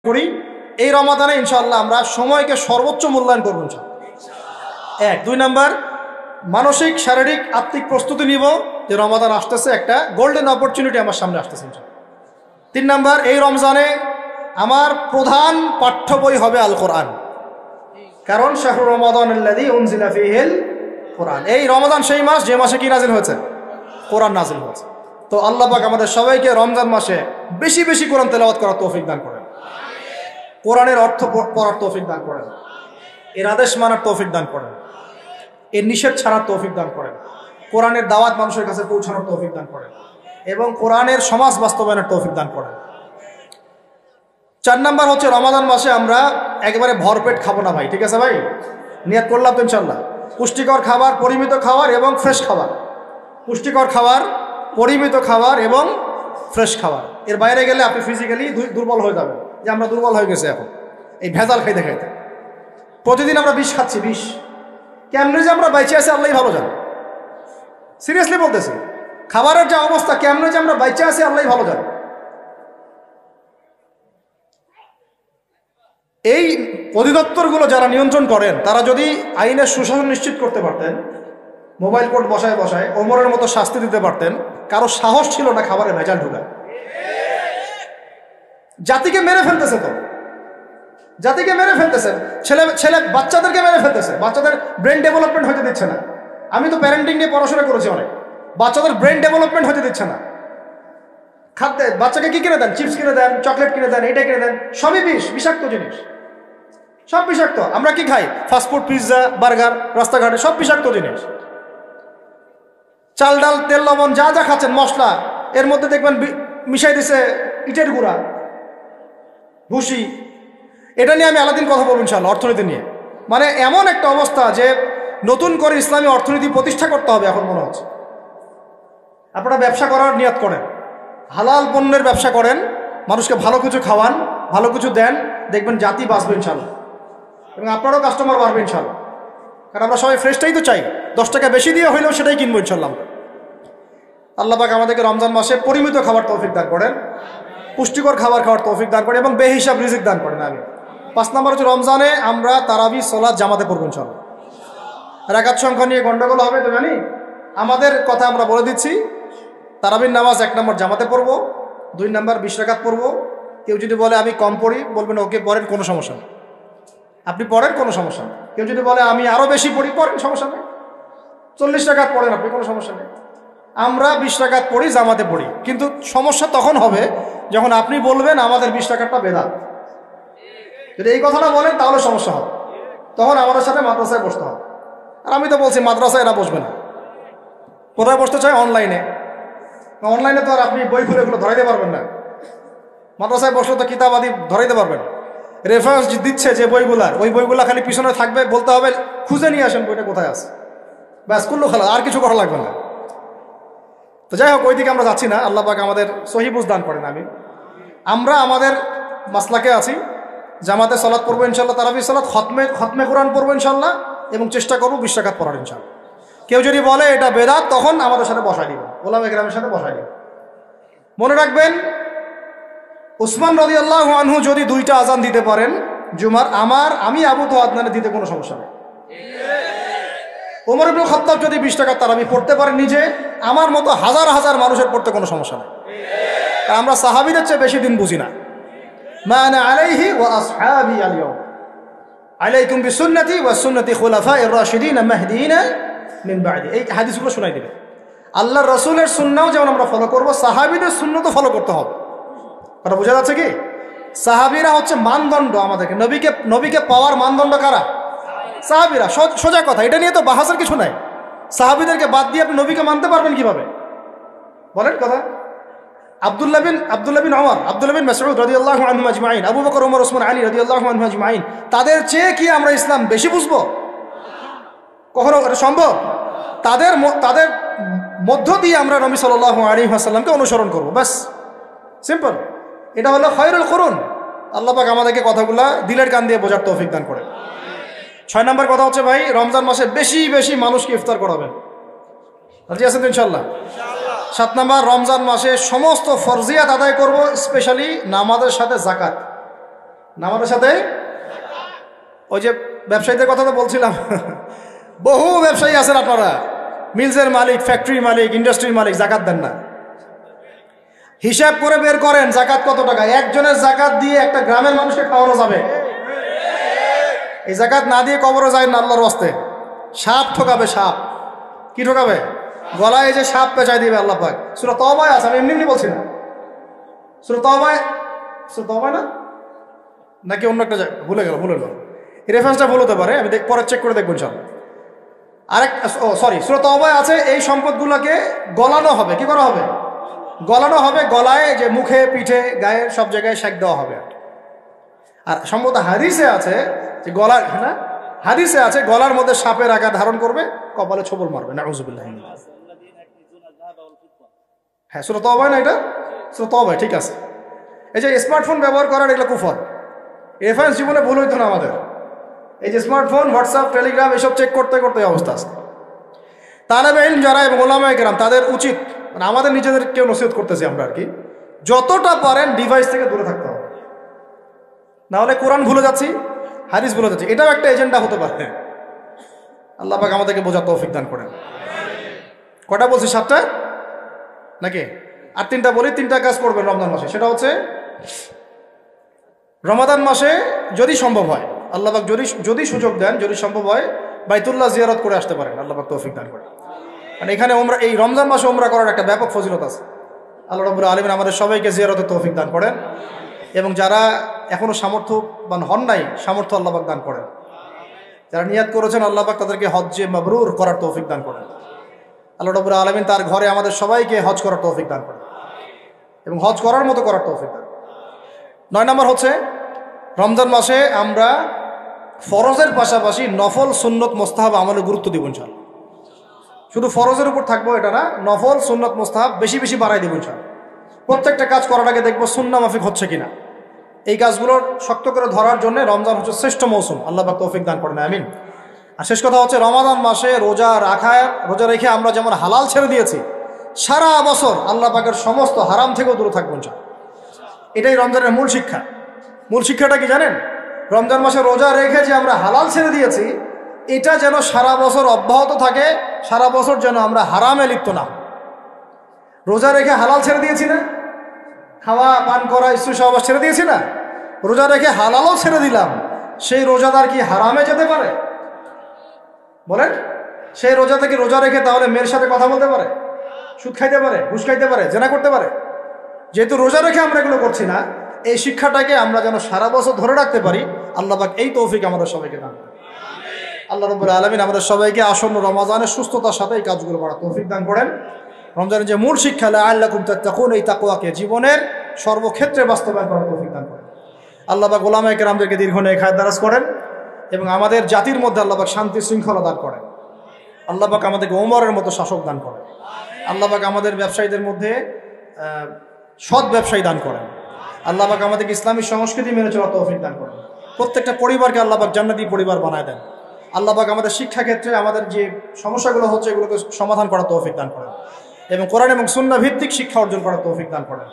করি এই রমাদানে ইনশাআল্লাহ আমরা সময়কে সর্বোচ্চ মূল্যায়ন করব এক। 2 নাম্বার, মানসিক শারীরিক আত্মিক প্রস্তুতি নিব যে রমাদান আসতেছে, একটা গোল্ডেন অপরচুনিটি আমার সামনে আসতেছে। 3 নাম্বার, এই রমজানে আমার প্রধান পাঠ্য বই হবে আল কোরআন, কারণ শাহরুর রমাদান আল্লাযী উনজিলা ফীহিল কোরআন। এই রমাদান সেই মাস যে মাসে কি নাজিল হয়েছে? কোরআন নাজিল হয়েছে। তো আল্লাহ পাক আমাদের সবাইকে রমজান মাসে বেশি বেশি কোরআন তেলাওয়াত করার তৌফিক দান করেন, কোরআনের অর্থ পড়ার তৌফিক দান করেন, এর আদেশ মানার তৌফিক দান করেন, এর নিষেধ ছাড়ার তৌফিক দান করেন, কোরআনের দাওয়াত মানুষের কাছে পৌঁছানোর তৌফিক দান করেন এবং কোরআনের সমাজ বাস্তবায়নের তৌফিক দান করেন। 4 নাম্বার হচ্ছে রমাদান মাসে আমরা একেবারে ভরপেট খাবো না ভাই, ঠিক আছে ভাই? নিয়ত করলাম তো ইনশাল্লাহ। পুষ্টিকর খাবার, পরিমিত খাবার এবং ফ্রেশ খাবার। পুষ্টিকর খাবার, পরিমিত খাবার এবং ফ্রেশ খাবার। এর বাইরে গেলে আপনি ফিজিক্যালি দুর্বল হয়ে যাবেন, যে আমরা দুর্বল হয়ে গেছি এখন এই ভেজাল খাইতে খাইতে। প্রতিদিন আমরা বিষ খাচ্ছি, বিষ। কেমনে যে আমরা বাইচে আছি আল্লাহই ভালো জানে, সিরিয়াসলি বলতেছি। খাবারের যে অবস্থা, কেমনে যে আমরা বাইচে আছি আল্লাহই ভালো জানে। এই অধিদপ্তরগুলো যারা নিয়ন্ত্রণ করেন তারা যদি আইনের সুশাসন নিশ্চিত করতে পারতেন, মোবাইল কোর্ট বসায় বসায় ওমরের মতো শাস্তি দিতে পারতেন, কারো সাহস ছিল না খাবারে ভেজাল ঢুকায়। জাতিকে মেরে ফেলতেছে, তো জাতিকে মেরে ফেলতেছে, ছেলে বাচ্চাদেরকে মেরে ফেলতেছে, বাচ্চাদের ব্রেন ডেভেলপমেন্ট হতে দিচ্ছে না। আমি তো প্যারেন্টিং নিয়ে পড়াশোনা করেছি অনেক, বাচ্চাদের ব্রেন ডেভেলপমেন্ট হতে দিচ্ছে না। খাদ্যে বাচ্চাকে কি কিনে দেন? চিপস কিনে দেন, চকলেট কিনে দেন, এটা কিনে দেন, সবই বিষ, বিষাক্ত জিনিস, সব বিষাক্ত। আমরা কি খাই? ফাস্টফুড, পিৎজা, বার্গার, রাস্তাঘাটে সব বিষাক্ত জিনিস। চাল ডাল তেল লবণ যা যা খাচ্ছেন, মশলা, এর মধ্যে দেখবেন মিশাই দিছে ইটের গুঁড়া, ভুসি। এটা নিয়ে আমি আলাদিন কথা বলবো ইনশাআল্লাহ, অর্থনীতি নিয়ে। মানে এমন একটা অবস্থা যে নতুন করে ইসলামী অর্থনীতি প্রতিষ্ঠা করতে হবে এখন মনে হচ্ছে। আপনারা ব্যবসা করার নিয়ত করেন, হালাল পণ্যের ব্যবসা করেন, মানুষকে ভালো কিছু খাওয়ান, ভালো কিছু দেন, দেখবেন জাতি বাঁচবে ইনশাআল্লাহ এবং আপনারও কাস্টমার বাড়বে ইনশাআল্লাহ। কারণ আমরা সবাই ফ্রেশটাই তো চাই, 10 টাকা বেশি দিয়ে হইলেও সেটাই কিনবো ইনশাআল্লাহ। আল্লাহ পাক আমাদেরকে রমজান মাসে পরিমিত খাবার তৌফিক দান করেন, পুষ্টিকর খাবার খাওয়ার তৌফিক দান করেন এবং বেহিসাব রিজিক দান করেন। আমি 5 নম্বর হচ্ছে রমজানে আমরা তারাবি সালাত জামাতে পড়বো ইনশাআল্লাহ। রাকাত সংখ্যা নিয়ে গন্ডগোল হবে তো জানি, আমাদের কথা আমরা বলে দিচ্ছি। তারাবির নামাজ 1 নম্বর জামাতে পড়বো, 2 নম্বর 20 রাকাত পড়বো। কেউ যদি বলে আমি কম পড়ি, বলবেন ওকে পড়েন, কোনো সমস্যা নেই, আপনি পড়েন, কোনো সমস্যা নেই। কেউ যদি বলে আমি আরও বেশি পড়ি, পড়েন, সমস্যা নেই। 40 রাকাত পড়েন আপনি, কোনো সমস্যা নেই। আমরা 20 রাকাত পড়ি, জামাতে পড়ি। কিন্তু সমস্যা তখন হবে যখন আপনি বলবেন আমাদের 20 রাকাতটা বেদাত। যদি এই কথাটা বলেন তাহলে সমস্যা হবে, তখন আমাদের সাথে মাদ্রাসায় বসতে হবে। আর আমি তো বলছি মাদ্রাসায় এরা বসবে না। কোথায় বসতে চায়? অনলাইনে। অনলাইনে তো আর আপনি বই খুলে এগুলো ধরাইতে পারবেন না। মাদ্রাসায় বসলে তো কিতাব আদি ধরাইতে পারবেন। রেফারেন্স দিচ্ছে যে বইগুলার, ওই বইগুলা খালি পিছনে থাকবে, বলতে হবে খুঁজে নিয়ে আসেন বইটা কোথায় আছে, ব্যাস করলো খেলা, আর কিছু করা লাগবে না। তো যাই হোক, ওই দিকে আমরা যাচ্ছি না। আল্লাহ পাক আমাদের সহি বুঝ দান করেন। আমরা আমাদের মাসলাকে আছি, জামাতে সালাত পড়বো ইনশাল্লাহ, তারাবি সালাত, খতমে কোরআন পড়বো ইনশাল্লাহ এবং চেষ্টা করবো 20 রাকাত পড়ার ইনশাল্লাহ। কেউ যদি বলে এটা বেদাত, তখন আমাদের সাথে বসাই দিব, ওলামা কেরামের সাথে বসাই দিব। মনে রাখবেন, উসমান রাদিয়াল্লাহু আনহু যদি 2টা আজান দিতে পারেন জুমার, আমি আবু তো আদনানে দিতে কোনো সমস্যা নেই। ওমর ইবনুল খাত্তাব যদি 20 রাকাত তারাবি পড়তে পারেন নিজে, আমার মতো হাজার হাজার মানুষের পড়তে কোনো সমস্যা নেই। আমরা সাহাবীদের চেয়ে বেশি দিন বুঝি না। মা আনা আলাইহি ওয়া আসহাবি আল ইয়াউম আলাইকুম বিসুন্নতি ওয়া সুন্নতি খুলাফায়ে রাশিদিন মাহদিয়িন মিন বা'দি। এই হাদিসগুলো শোনাই দিবেন। আল্লাহর রাসূলের সুন্নাহও যেমন আমরা ফলো করব, সাহাবীদের সুন্নাতও ফলো করতে হবে। কথা বোঝা যাচ্ছে কি? সাহাবীরা হচ্ছে মানদণ্ড আমাদেরকে, নবীকে পাওয়ার মানদণ্ড কারা? সাহাবীরা। সোজা কথা, এটা নিয়ে তো বাহাসের কিছু নাই। সাহাবীদেরকে বাদ দিয়ে আপনি নবীকে মানতে পারবেন কিভাবে? বলেন কথা। আব্দুল্লাহ বিন ওমর, আব্দুল্লাহ বিন মাসউদ রাদিয়াল্লাহু আনহুম আজমাইন, আবু বকর, ওমর, ওসমান, আলী রাদিয়াল্লাহু আনহুম আজমাইন, তাদের চেয়ে কি আমরা ইসলাম বেশি বুঝবো? কখনো এটা সম্ভব? তাদের মধ্য দিয়ে আমরা নবী সাল্লাল্লাহু আলাইহি ওয়াসাল্লামকে অনুসরণ করব, ব্যাস, সিম্পল। এটা হলো খায়রুল কুরুন। আল্লাহ পাক আমাদেরকে কথাগুলা দিলের কান দিয়ে বোঝার তৌফিক দান করেন। 6 নম্বর কথা হচ্ছে ভাই, রমজান মাসে বেশি বেশি মানুষকে ইফতার করাবেন। রাজি আছেন তো ইনশাআল্লাহ? 7 নম্বর, রমজান মাসে সমস্ত ফরজিয়াত আদায় করব, স্পেশালি নামাজের সাথে যাকাত। নামাজের সাথে ওই যে ব্যবসায়ীদের কথা তো বলছিলাম, বহু ব্যবসায়ী আছেন আপনারা, মিলসের মালিক, ফ্যাক্টরির মালিক, ইন্ডাস্ট্রির মালিক, জাকাত দেন না। হিসাব করে বের করেন জাকাত কত টাকা। একজনের জাকাত দিয়ে একটা গ্রামের মানুষকে খাওয়ানো যাবে? এই জাকাত না দিয়ে কবরে যায় না আল্লাহর ওয়াস্তে। সাপ ঠকাবে, সাপ কি ঠকাবে? গলায় যে সাপ পেঁচাই দিবে আল্লাহ পাক। সূরা তওবায় আছে, আমি এমনি এমনি বলছি না। সূরা তওবায় না নাকি অন্য একটা ভুলে গেল এই রেফারেন্সটা ভুল হতে পারে, আমি পরে চেক করে দেখবো ইনশাআল্লাহ। সূরা তওবায় আছে এই সম্পদগুলোকে গলানো হবে। কি করা হবে? গলানো হবে। গলায় যে মুখে, পিঠে, গায়ে সব জায়গায় শেক দেওয়া হবে। আর সম্ভবত হাদিসে আছে যে হাদিসে আছে গলার মধ্যে সাপের আকার ধারণ করবে, কপালে ছোবল মারবে। নাউযুবিল্লাহ। হ্যাঁ, সূরা তওবায় না এটা? সূরা তওবায়, ঠিক আছে। এই যে স্মার্টফোন ব্যবহার করার এগুলো কুফর। রেফারেন্স জীবনে ভুল হইতো না আমাদের। এই যে স্মার্টফোন, হোয়াটসঅ্যাপ, টেলিগ্রাম এসব চেক করতে করতে অবস্থা আছে। তালেবে ইলম যারা এবং ওলামায়ে কেরাম তাদের উচিত, মানে আমাদের নিজেদেরকেও নসিহত করতেছি আমরা আর কি, যতটা পারেন ডিভাইস থেকে দূরে থাকতে হবে। না হলে কোরআন ভুলে যাচ্ছি, হাদিস ভুলে যাচ্ছি, এটাও একটা এজেন্ডা হতে পারে। আল্লাহ পাক আমাদেরকে বোঝার তৌফিক দান করেন। কটা বলছি? 7টা নাকি? আর 3টা বলি। 3টা কাজ করবেন রমজান মাসে। সেটা হচ্ছে রমাদান মাসে যদি সম্ভব হয়, আল্লাহ পাক যদি সুযোগ দেন, যদি সম্ভব হয় বাইতুল্লাহ জিয়ারত করে আসতে পারেন। আল্লাহ পাক তৌফিক দান করেন। মানে এখানে ওমরা, এই রমজান মাসে ওমরা করার একটা ব্যাপক ফজিলত আছে। আল্লাহ রাব্বুল আলামিন আমাদের সবাইকে জিয়ারতের তৌফিক দান করেন, এবং যারা এখনো সামর্থ্যবান হন নাই, সামর্থ্য আল্লাহ পাক দান করেন। যারা নিয়াত করেছেন আল্লাহ পাক তাদেরকে হজ্জে মাবরুর করার তৌফিক দান করেন। আল্লাহ রাব্বুল আলামিন তার ঘরে আমাদের সবাইকে হজ করার তৌফিক দান করেন এবং হজ করার মতো করার তৌফিক দান। 9 নম্বর হচ্ছে রমজান মাসে আমরা ফরজের পাশাপাশি নফল, সুন্নত, মোস্তাহাব আমলে গুরুত্ব দিব ইনশাআল্লাহ। শুধু ফরজের উপর থাকবো এটা না, নফল, সুন্নত, মোস্তাহাব বেশি বেশি বাড়াই দিব ইনশাআল্লাহ। প্রত্যেকটা কাজ করার আগে দেখবো সুন্নাহ মাফিক হচ্ছে কিনা। এই কাজগুলোর শক্ত করে ধরার জন্য রমজান হচ্ছে শ্রেষ্ঠ মৌসুম। আল্লাহ পাক তৌফিক দান করেন, আমিন। আর শেষ কথা হচ্ছে রমাদান মাসে রোজা রেখে আমরা যেমন হালাল ছেড়ে দিয়েছি, সারা বছর আল্লাহ পাকের সমস্ত হারাম থেকেও দূরে থাকবো ইনশাআল্লাহ। এটাই রমজানের মূল শিক্ষা। মূল শিক্ষাটা কি জানেন? রমজান মাসে রোজা রেখে যে আমরা হালাল ছেড়ে দিয়েছি, এটা যেন সারা বছর অব্যাহত থাকে, সারা বছর যেন আমরা হারামে লিপ্ত না। রোজা রেখে হালাল ছেড়ে দিয়েছি না, খাওয়া পান করা, স্ত্রী সহবাস ছেড়ে দিয়েছি না, রোজা রেখে হালালও ছেড়ে দিলাম। সেই রোজাদার কি হারামে যেতে পারে? বলেন, সেই রোজা থেকে রোজা রেখে তাহলে মেয়ের সাথে কথা বলতে পারে, সুদ খাইতে পারে, ঘুষ খাইতে পারে, জেনা করতে পারে? যেহেতু রোজা রেখে আমরা এগুলো করছি না, এই শিক্ষাটাকে আমরা যেন সারা বছর ধরে রাখতে পারি। আল্লাহ পাক এই তৌফিক আমাদের সবাইকে দান করেন। আল্লাহ রাব্বুল আলামিন আমাদের সবাইকে আসন্ন রমাদানের সুস্থতার সাথে এই কাজগুলো করার তৌফিক দান করেন। রমজানের যে মূল শিক্ষা লাআল্লাকুম তাত্তাকুন, এই তাকওয়াকে জীবনের সর্বক্ষেত্রে বাস্তবায়ন করার তৌফিক দান করেন। আল্লাহ পাক ওলামায়ে কেরামদেরকে দীর্ঘ নেক হায়াত দারাজ করেন এবং আমাদের জাতির মধ্যে আল্লাহ পাক শান্তি শৃঙ্খলা দান করেন। আল্লাহ পাক আমাদেরকে ওমরের মতো শাসক দান করেন। আল্লাহ পাক আমাদের ব্যবসায়ীদের মধ্যে সৎ ব্যবসায়ী দান করেন। আল্লাহ পাক আমাদেরকে ইসলামী সংস্কৃতি মেনে চলার তৌফিক দান করেন। প্রত্যেকটা পরিবারকে আল্লাহ পাক জান্নাতি পরিবার বানায় দেন। আল্লাহ পাক আমাদের শিক্ষাক্ষেত্রে আমাদের যে সমস্যাগুলো হচ্ছে এগুলোকে সমাধান করার তৌফিক দান করেন এবং কোরআন এবং সুন্নাহ ভিত্তিক শিক্ষা অর্জন করার তৌফিক দান করেন।